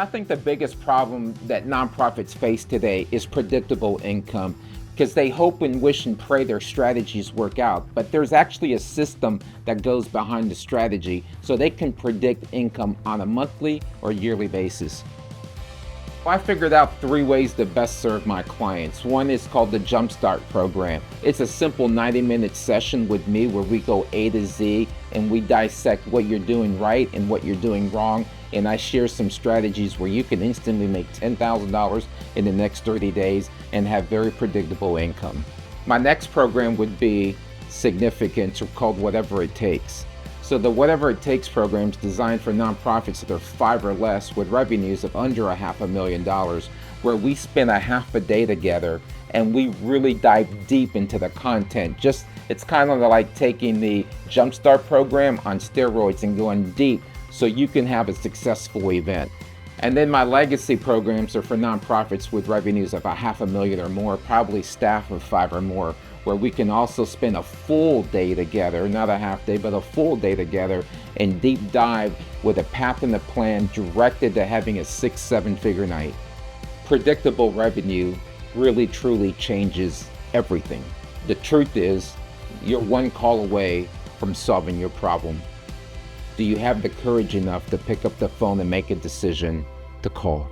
I think the biggest problem that nonprofits face today is predictable income because they hope and wish and pray their strategies work out. But there's actually a system that goes behind the strategy so they can predict income on a monthly or yearly basis. I figured out 3 ways to best serve my clients. One is called the Jumpstart program. It's a simple 90-minute session with me where we go A to Z and we dissect what you're doing right and what you're doing wrong. And I share some strategies where you can instantly make $10,000 in the next 30 days and have very predictable income. My next program would be Significance, or called Whatever It Takes. So the Whatever It Takes program is designed for nonprofits that are 5 or less with revenues of under $500,000, where we spend a half a day together and we really dive deep into the content. It's kind of like taking the Jumpstart program on steroids and going deep so you can have a successful event. And then my legacy programs are for nonprofits with revenues of $500,000 or more, probably staff of 5 or more, where we can also spend a full day together, not a half day, but a full day together, and deep dive with a path and a plan directed to having a 6-7 figure night. Predictable revenue really truly changes everything. The truth is, you're one call away from solving your problem. Do you have the courage enough to pick up the phone and make a decision to call?